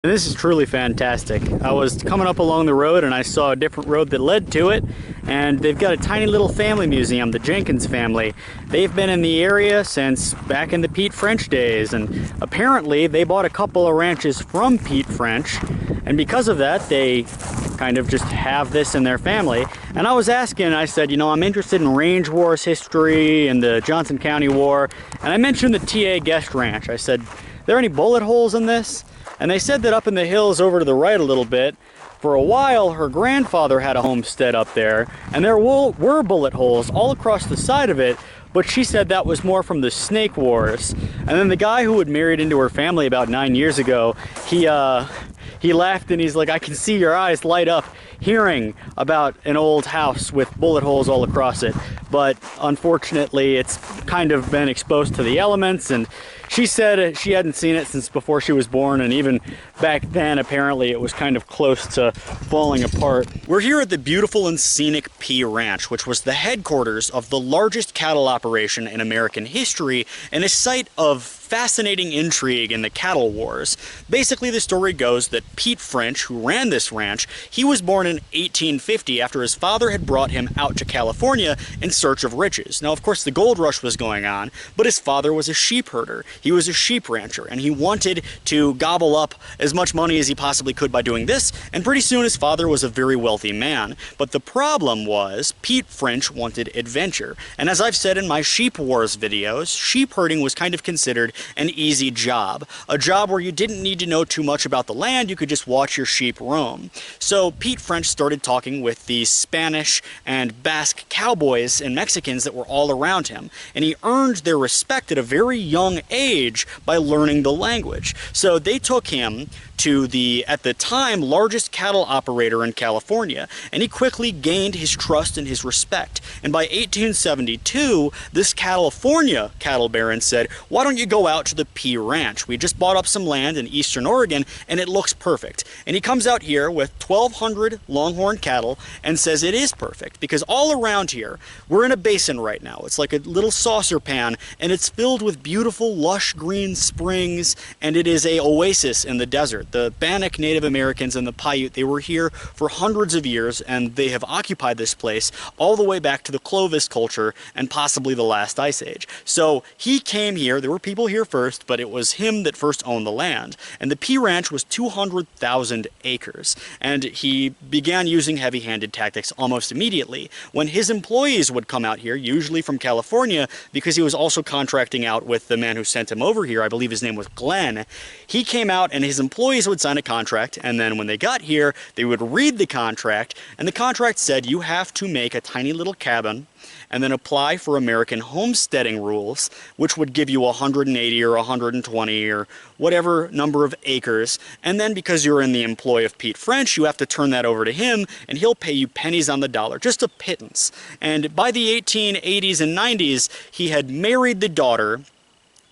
And this is truly fantastic. I was coming up along the road and I saw a different road that led to it, and they've got a tiny little family museum, the Jenkins family. They've been in the area since back in the Pete French days, and apparently they bought a couple of ranches from Pete French, and because of that they kind of just have this in their family. And I was asking, I said, you know, I'm interested in Range Wars history and the Johnson County War, and I mentioned the T.A. Guest Ranch. I said, are there any bullet holes in this? And they said that up in the hills over to the right a little bit, for a while her grandfather had a homestead up there, and there were bullet holes all across the side of it, but she said that was more from the snake wars. And then the guy who had married into her family about 9 years ago, he laughed and he's like, I can see your eyes light up hearing about an old house with bullet holes all across it. But unfortunately, it's kind of been exposed to the elements, and she said she hadn't seen it since before she was born, and even back then, apparently, it was kind of close to falling apart. We're here at the beautiful and scenic P Ranch, which was the headquarters of the largest cattle operation in American history, and a site of fascinating intrigue in the cattle wars. Basically, the story goes that Pete French, who ran this ranch, he was born in 1850 after his father had brought him out to California in search of riches. Now, of course, the gold rush was going on, but his father was a sheep herder. He was a sheep rancher, and he wanted to gobble up as much money as he possibly could by doing this, and pretty soon his father was a very wealthy man. But the problem was, Pete French wanted adventure, and as I've said in my Sheep Wars videos, sheep herding was kind of considered an easy job. A job where you didn't need to know too much about the land, you could just watch your sheep roam. So Pete French started talking with the Spanish and Basque cowboys and Mexicans that were all around him, and he earned their respect at a very young age by learning the language. So they took him to the, at the time, largest cattle operator in California, and he quickly gained his trust and his respect. And by 1872, this California cattle baron said, why don't you go out to the P Ranch? We just bought up some land in eastern Oregon, and it looks perfect. And he comes out here with 1,200 longhorn cattle and says it is perfect, because all around here, we're in a basin right now. It's like a little saucer pan, and it's filled with beautiful, lush green springs, and it is a oasis in the desert. The Bannock Native Americans and the Paiute, they were here for hundreds of years, and they have occupied this place all the way back to the Clovis culture and possibly the last ice age. So he came here, there were people here first, but it was him that first owned the land. And the P Ranch was 200,000 acres, and he began using heavy-handed tactics almost immediately. When his employees would come out here, usually from California, because he was also contracting out with the man who sent him over here, I believe his name was Glenn, he came out and his employees would sign a contract, and then when they got here, they would read the contract, and the contract said you have to make a tiny little cabin and then apply for American homesteading rules, which would give you 180 or 120 or whatever number of acres. And then because you're in the employ of Pete French, you have to turn that over to him, and he'll pay you pennies on the dollar, just a pittance. And by the 1880s and 90s, he had married the daughter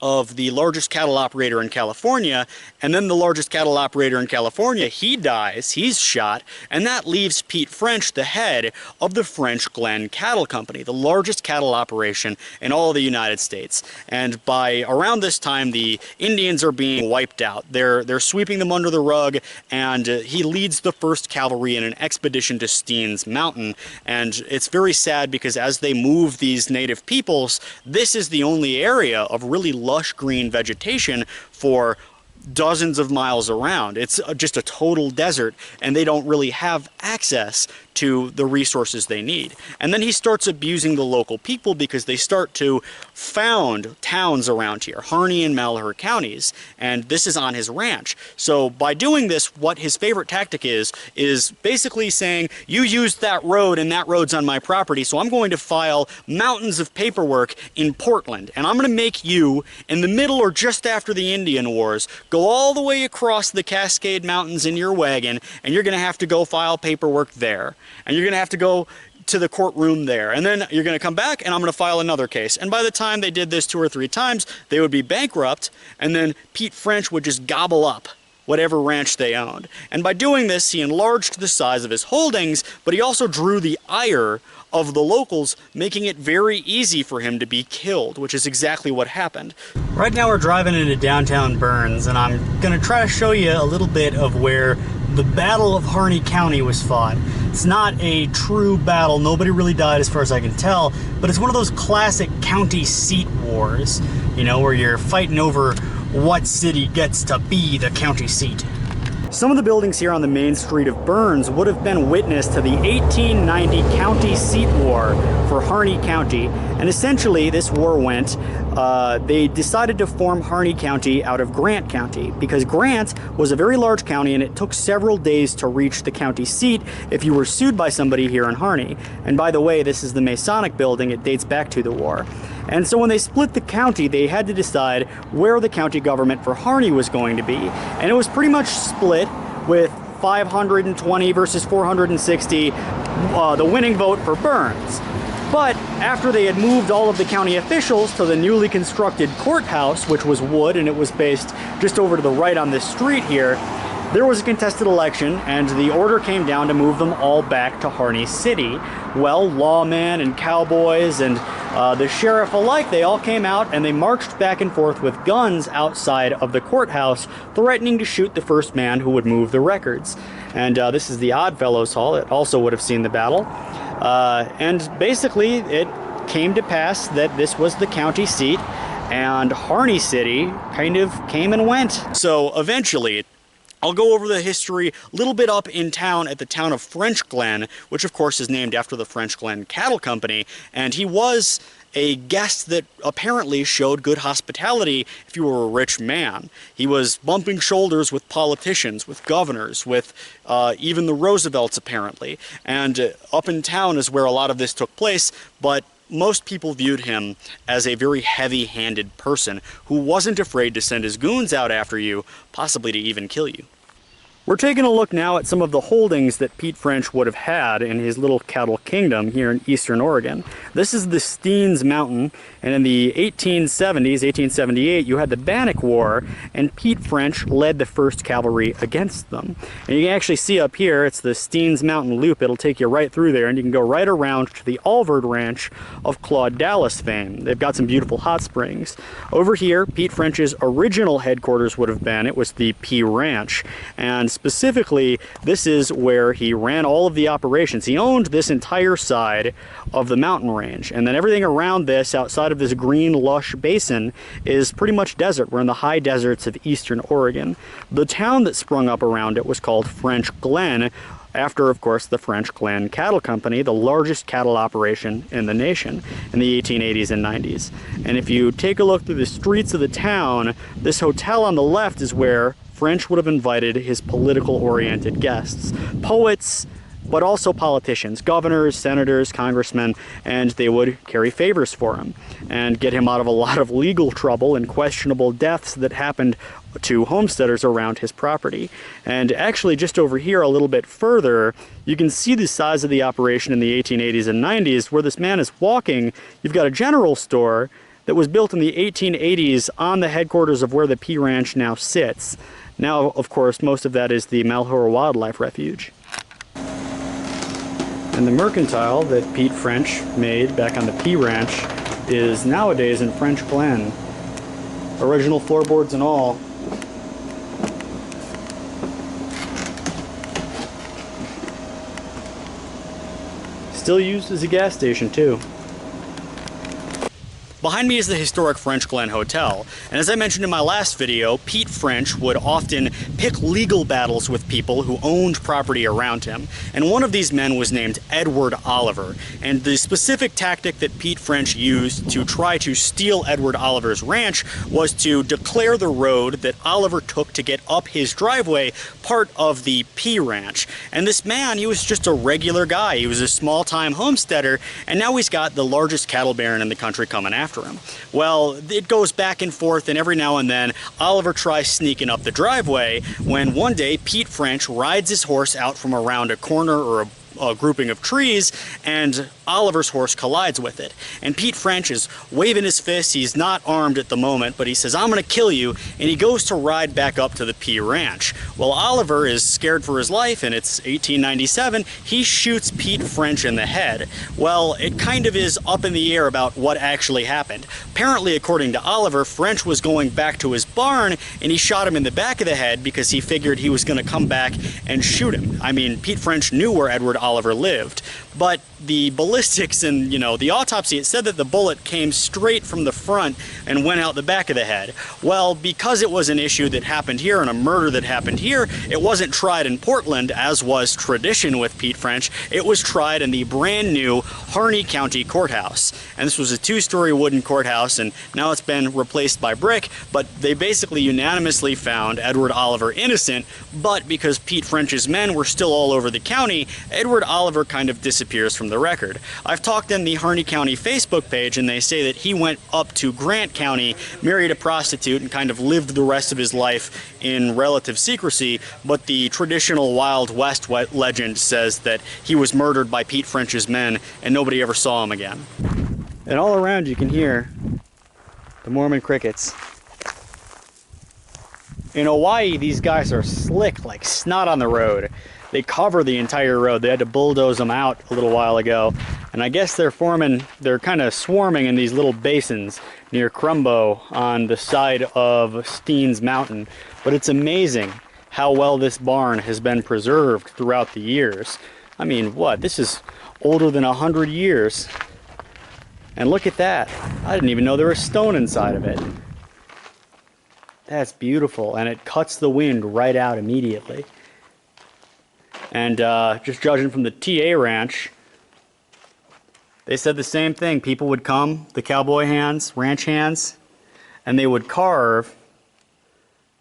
of the largest cattle operator in California, and then the largest cattle operator in California, he dies, he's shot, and that leaves Pete French the head of the French Glen Cattle Company, the largest cattle operation in all of the United States. And by around this time, the Indians are being wiped out. They're sweeping them under the rug, and he leads the first cavalry in an expedition to Steens Mountain. And it's very sad because as they move these native peoples, this is the only area of really lush green vegetation for dozens of miles around. It's just a total desert, and they don't really have access to the resources they need. And then he starts abusing the local people because they start to found towns around here, Harney and Malheur counties, and this is on his ranch. So by doing this, what his favorite tactic is basically saying, you used that road and that road's on my property, so I'm going to file mountains of paperwork in Portland, and I'm going to make you, in the middle or just after the Indian Wars, go all the way across the Cascade Mountains in your wagon, and you're going to have to go file paperwork there. And you're going to have to go to the courtroom there. And then you're going to come back, and I'm going to file another case. And by the time they did this 2 or 3 times, they would be bankrupt, and then Pete French would just gobble up whatever ranch they owned. And by doing this, he enlarged the size of his holdings, but he also drew the ire of the locals, making it very easy for him to be killed, which is exactly what happened. Right now we're driving into downtown Burns, and I'm going to try to show you a little bit of where the Battle of Harney County was fought. It's not a true battle, nobody really died as far as I can tell, but it's one of those classic county seat wars, you know, where you're fighting over what city gets to be the county seat. Some of the buildings here on the main street of Burns would have been witness to the 1890 county seat war for Harney County. And essentially this war went, they decided to form Harney County out of Grant County because Grant was a very large county and it took several days to reach the county seat if you were sued by somebody here in Harney. And by the way, this is the Masonic building, it dates back to the war. And so when they split the county, they had to decide where the county government for Harney was going to be. And it was pretty much split with 520 versus 460, the winning vote for Burns. But after they had moved all of the county officials to the newly constructed courthouse, which was wood and it was based just over to the right on this street here, there was a contested election and the order came down to move them all back to Harney City. Well, lawmen and cowboys and the sheriff alike, they all came out and they marched back and forth with guns outside of the courthouse, threatening to shoot the first man who would move the records. And this is the Oddfellows Hall. It also would have seen the battle. And basically, it came to pass that this was the county seat, and Harney City kind of came and went. So eventually, I'll go over the history a little bit up in town at the town of French Glen, which of course is named after the French Glen Cattle Company, and he was a guest that apparently showed good hospitality if you were a rich man. He was bumping shoulders with politicians, with governors, with even the Roosevelts apparently, and up in town is where a lot of this took place, but most people viewed him as a very heavy-handed person who wasn't afraid to send his goons out after you, possibly to even kill you. We're taking a look now at some of the holdings that Pete French would have had in his little cattle kingdom here in eastern Oregon. This is the Steens Mountain, and in the 1870s, 1878, you had the Bannock War, and Pete French led the 1st Cavalry against them. And you can actually see up here, it's the Steens Mountain Loop. It'll take you right through there, and you can go right around to the Alvord Ranch of Claude Dallas fame. They've got some beautiful hot springs. Over here, Pete French's original headquarters would have been, it was the P Ranch, and specifically, this is where he ran all of the operations. He owned this entire side of the mountain range, and then everything around this, outside of this green, lush basin, is pretty much desert. We're in the high deserts of eastern Oregon. The town that sprung up around it was called French Glen, after, of course, the French Glen Cattle Company, the largest cattle operation in the nation in the 1880s and 90s. And if you take a look through the streets of the town, this hotel on the left is where French would have invited his political-oriented guests, poets, but also politicians, governors, senators, congressmen, and they would carry favors for him and get him out of a lot of legal trouble and questionable deaths that happened to homesteaders around his property. And actually, just over here a little bit further, you can see the size of the operation in the 1880s and 90s. Where this man is walking, you've got a general store that was built in the 1880s on the headquarters of where the P Ranch now sits. Now, of course, most of that is the Malheur Wildlife Refuge. And the mercantile that Pete French made back on the P Ranch is nowadays in French Glen. Original floorboards and all. Still used as a gas station, too. Behind me is the historic French Glen Hotel, and as I mentioned in my last video, Pete French would often pick legal battles with people who owned property around him, and one of these men was named Edward Oliver, and the specific tactic that Pete French used to try to steal Edward Oliver's ranch was to declare the road that Oliver took to get up his driveway part of the P Ranch. And this man, he was just a regular guy. He was a small-time homesteader, and now he's got the largest cattle baron in the country coming after him. Well, it goes back and forth, and every now and then Oliver tries sneaking up the driveway when one day Pete French rides his horse out from around a corner or grouping of trees, and Oliver's horse collides with it. And Pete French is waving his fist. He's not armed at the moment, but he says, "I'm gonna kill you," and he goes to ride back up to the P Ranch. Well, Oliver is scared for his life, and it's 1897. He shoots Pete French in the head. Well, it kind of is up in the air about what actually happened. Apparently, according to Oliver, French was going back to his barn, and he shot him in the back of the head because he figured he was gonna come back and shoot him. I mean, Pete French knew where Edward Oliver lived, but the ballistics and, the autopsy, it said that the bullet came straight from the front and went out the back of the head. Well, because it was an issue that happened here and a murder that happened here, it wasn't tried in Portland, as was tradition with Pete French. It was tried in the brand new Harney County courthouse. And this was a 2-story wooden courthouse, and now it's been replaced by brick, but they basically unanimously found Edward Oliver innocent, but because Pete French's men were still all over the county, Edward Oliver kind of disappears from the record. I've talked in the Harney County Facebook page, and they say that he went up to Grant County, married a prostitute, and kind of lived the rest of his life in relative secrecy, but the traditional Wild West legend says that he was murdered by Pete French's men and nobody ever saw him again. And all around you can hear the Mormon crickets. In Hawaii, these guys are slick like snot on the road. They cover the entire road. They had to bulldoze them out a little while ago. And I guess they're kind of swarming in these little basins near Crumbo on the side of Steens Mountain. But it's amazing how well this barn has been preserved throughout the years. I mean, what? This is older than 100 years. And look at that. I didn't even know there was stone inside of it. That's beautiful. And it cuts the wind right out immediately. And just judging from the TA ranch, they said the same thing. People would come, the cowboy hands, ranch hands, and they would carve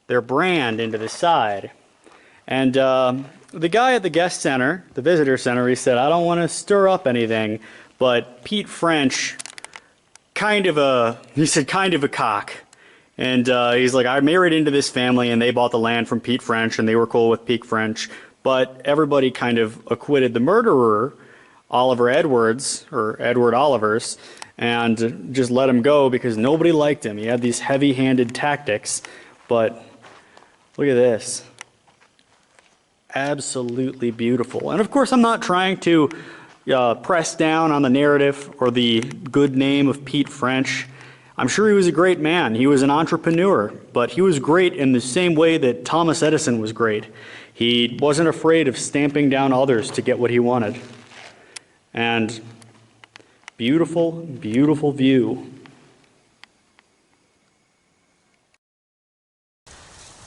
their brand into the side. And the guy at the guest center, the visitor center, he said, "I don't want to stir up anything," but Pete French, kind of a cock. And he's like, "I married into this family, and they bought the land from Pete French, and they were cool with Pete French." But everybody kind of acquitted the murderer, Oliver Edwards, or Edward Olivers, and just let him go because nobody liked him. He had these heavy-handed tactics. But look at this. Absolutely beautiful. And of course, I'm not trying to press down on the narrative or the good name of Pete French. I'm sure he was a great man. He was an entrepreneur, but he was great in the same way that Thomas Edison was great. He wasn't afraid of stamping down others to get what he wanted. And beautiful, beautiful view.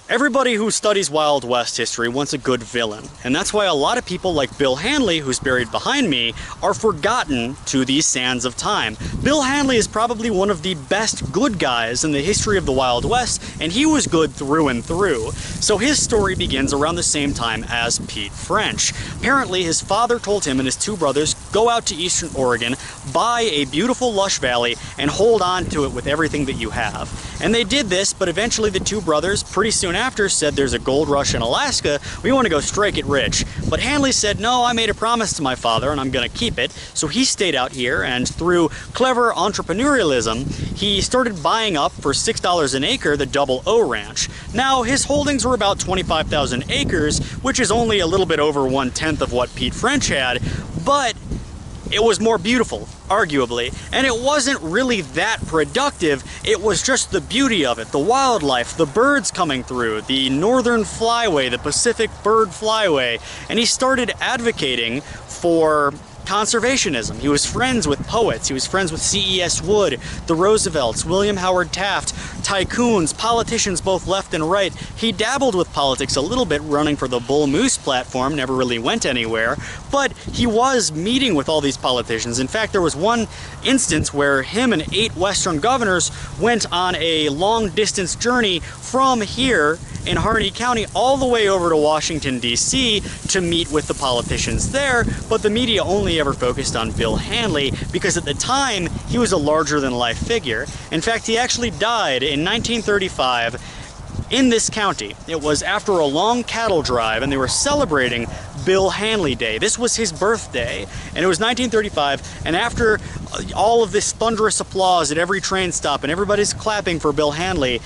Everybody who studies Wild West history wants a good villain, and that's why a lot of people like Bill Hanley, who's buried behind me, are forgotten to these sands of time. Bill Hanley is probably one of the best good guys in the history of the Wild West, and he was good through and through. So his story begins around the same time as Pete French. Apparently, his father told him and his 2 brothers, go out to eastern Oregon, buy a beautiful lush valley, and hold on to it with everything that you have. And they did this, but eventually the 2 brothers, pretty soon after, said there's a gold rush in Alaska, we want to go strike it rich. But Hanley said, no, I made a promise to my father and I'm going to keep it. So he stayed out here, and through clever entrepreneurialism, he started buying up for $6 an acre the Double O Ranch. Now, his holdings were about 25,000 acres, which is only a little bit over 1/10 of what Pete French had, but it was more beautiful, arguably, and it wasn't really that productive. It was just the beauty of it, the wildlife, the birds coming through, the northern flyway, the Pacific bird flyway, and he started advocating for conservationism. He was friends with poets. He was friends with C.E.S. Wood, the Roosevelts, William Howard Taft, tycoons, politicians both left and right. He dabbled with politics a little bit, running for the Bull Moose platform, never really went anywhere, but he was meeting with all these politicians. In fact, there was one instance where him and 8 Western governors went on a long-distance journey from here in Harney County all the way over to Washington, D.C. to meet with the politicians there, but the media only ever focused on Bill Hanley because at the time he was a larger-than-life figure. In fact, he actually died in 1935 in this county. It was after a long cattle drive, and they were celebrating Bill Hanley Day. This was his birthday, and it was 1935, and after all of this thunderous applause at every train stop, and everybody's clapping for Bill Hanley,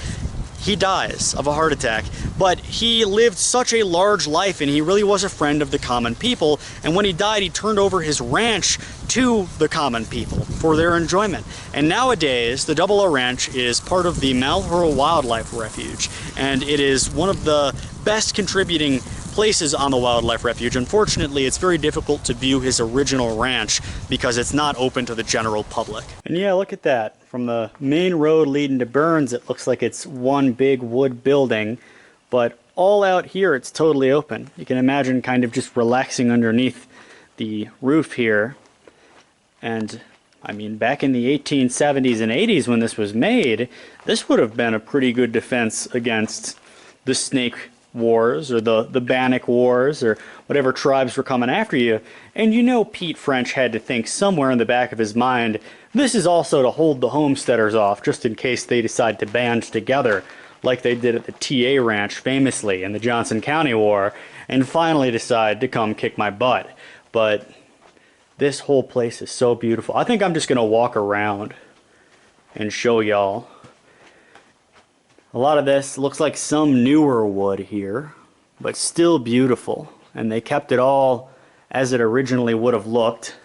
he dies of a heart attack. But he lived such a large life, and he really was a friend of the common people, and when he died, he turned over his ranch to the common people for their enjoyment. And nowadays, the Double O Ranch is part of the Malheur Wildlife Refuge, and it is one of the best contributing places on the wildlife refuge. Unfortunately, it's very difficult to view his original ranch because it's not open to the general public. And yeah, look at that. From the main road leading to Burns, it looks like it's one big wood building, but all out here it's totally open. You can imagine kind of just relaxing underneath the roof here. And I mean, back in the 1870s and 80s when this was made, this would have been a pretty good defense against the snake wars or the Bannock wars or whatever tribes were coming after you. And you know Pete French had to think somewhere in the back of his mind, this is also to hold the homesteaders off just in case they decide to band together like they did at the TA Ranch famously in the Johnson County War and finally decide to come kick my butt. But this whole place is so beautiful. I think I'm just going to walk around and show y'all. A lot of this looks like some newer wood here, but still beautiful. And they kept it all as it originally would have looked.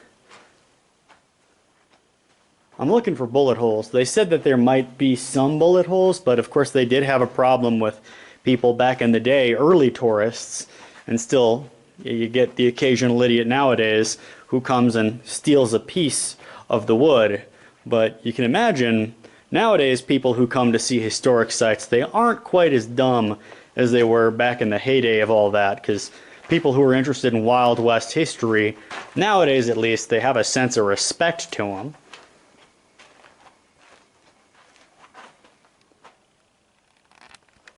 I'm looking for bullet holes. They said that there might be some bullet holes, but of course they did have a problem with people back in the day, early tourists, and still you get the occasional idiot nowadays who comes and steals a piece of the wood. But you can imagine nowadays, people who come to see historic sites, they aren't quite as dumb as they were back in the heyday of all that, because people who are interested in Wild West history, nowadays at least, they have a sense of respect to them.